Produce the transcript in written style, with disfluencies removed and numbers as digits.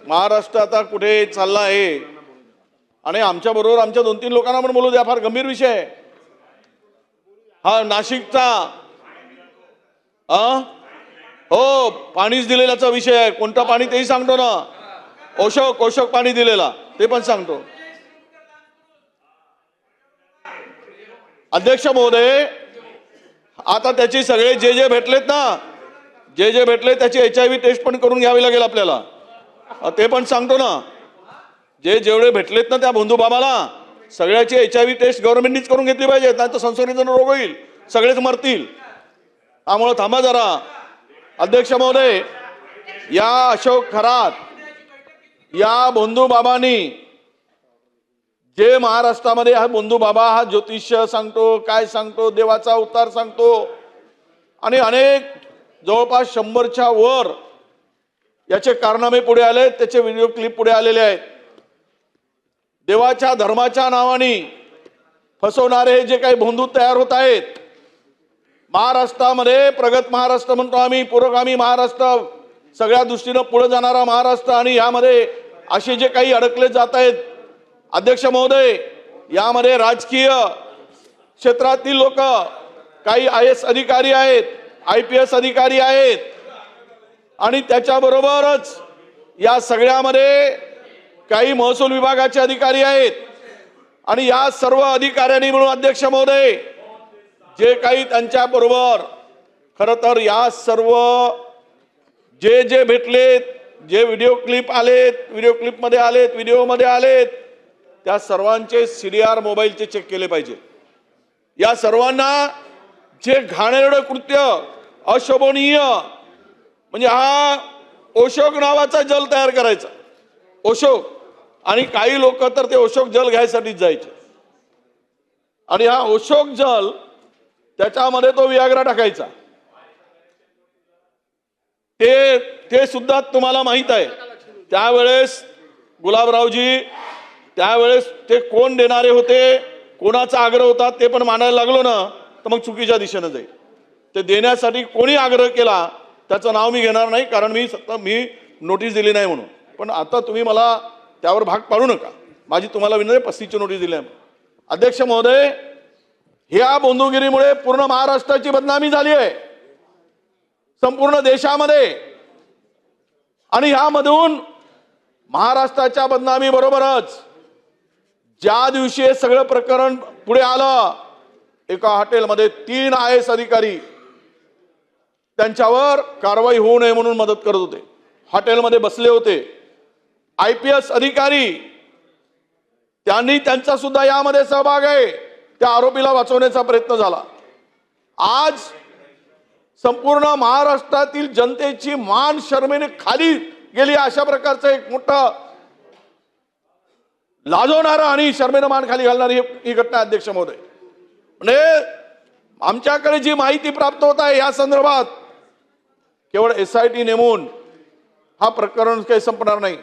महाराष्ट्र आता कुठे चालला आहे आणि आमच्या बरोबर आमच्या 2-3 लोकांना पण बोलू द्या, फार गंभीर विषय आहे हा नाशिकचा. हो, पाणीच दिलेल्याचा विषय आहे. कोणतं पाणी तेही सांगतो ना, ओशोक पाणी दिलेला ते पण सांगतो. अध्यक्ष महोदय, आता त्याची सगळे जे भेटलेत ना, जे भेटले त्याची HIV टेस्ट पण करून घ्यावी लागेल आपल्याला, ते पण सांगतो ना. जेवढे भेटलेत ना त्या बंधू बाबाला सगळ्याची HIV टेस्ट गव्हर्नमेंटनीच करून घेतली पाहिजे, नाही तर संसर्गजन्य रोग होईल, सगळेच मरतील. त्यामुळे थांबा जरा. अध्यक्ष महोदय, या अशोक खरात या बंधू बाबांनी जे महाराष्ट्रामध्ये हा बंधू बाबा हा ज्योतिष्य सांगतो, काय सांगतो, देवाचा अवतार सांगतो आणि अनेक जवळपास 100च्या वर याचे कारनामे पुढे आले, त्याचे व्हिडिओ क्लिप पुढे आलेले आहेत. देवाच्या धर्माच्या नावाने फसवणारे जे काही बंधू तयार होत आहेत महाराष्ट्रामध्ये, प्रगत महाराष्ट्र म्हणतो आम्ही, पुरोगामी महाराष्ट्र, सगळ्या दृष्टीनं पुढे जाणारा महाराष्ट्र, आणि यामध्ये असे जे काही अडकले जात आहेत. अध्यक्ष महोदय, यामध्ये राजकीय क्षेत्रातील लोक, काही IAS अधिकारी आहेत, IPS अधिकारी आहेत आणि त्याच्याबरोबरच या सगळ्यामध्ये काही महसूल विभागाचे अधिकारी आहेत. आणि या सर्व अधिकाऱ्यांनी मिळून अध्यक्ष महोदय जे काही त्यांच्या बरोबर खरं तर या सर्व जे भेटलेत, जे व्हिडिओ क्लिप आलेत, व्हिडिओ क्लिपमध्ये आलेत, व्हिडिओमध्ये आलेत, त्या सर्वांचे CDR मोबाईलचे चेक केले पाहिजे. या सर्वांना जे घाणेरडं कृत्य, अशोभनीय, म्हणजे हा ओशोक नावाचा जल तयार करायचा, ओशोक, आणि काही लोक तर ते ओशोक जल घ्यायसाठीच जायचे. आणि हा ओशोक जल त्याच्यामध्ये तो वियाग्रा टाकायचा. ते सुद्धा तुम्हाला माहित आहे. त्यावेळेस गुलाबरावजी, त्यावेळेस ते कोण देणारे होते, कोणाचा आग्रह होता ते पण मानायला लागलो ना तर मग चुकीच्या दिशेने जाईल. ते देण्यासाठी कोणी आग्रह केला त्याचं नाव मी घेणार नाही, कारण मी नोटीस दिली नाही म्हणून. पण आता तुम्ही मला त्यावर भाग पाडू नका. माझी तुम्हाला विनंती, 35ची नोटीस दिली आहे. अध्यक्ष महोदय, ह्या बंधुगिरीमुळे पूर्ण महाराष्ट्राची बदनामी झाली आहे, संपूर्ण देशामध्ये. आणि ह्यामधून महाराष्ट्राच्या बदनामी बरोबरच ज्या दिवशी हे सगळं प्रकरण पुढे आलं, एका हॉटेलमध्ये 3 IAS अधिकारी त्यांच्यावर कारवाई होऊ नये म्हणून मदत करत होते, हॉटेलमध्ये बसले होते. IPS अधिकारी, त्यांनी त्यांचा सुद्धा यामध्ये सहभाग आहे. त्या आरोपीला वाचवण्याचा प्रयत्न झाला. आज संपूर्ण महाराष्ट्रातील जनतेची मान शर्मेने खाली गेली, अशा प्रकारचं एक मोठं लाजवणारं आणि शर्मेनं मान खाली घालणारी ही घटना. अध्यक्ष महोदय, म्हणजे आमच्याकडे जी माहिती प्राप्त होत आहे या संदर्भात, केवळ SIT नेमून हा प्रकरण काही संपणार नाही.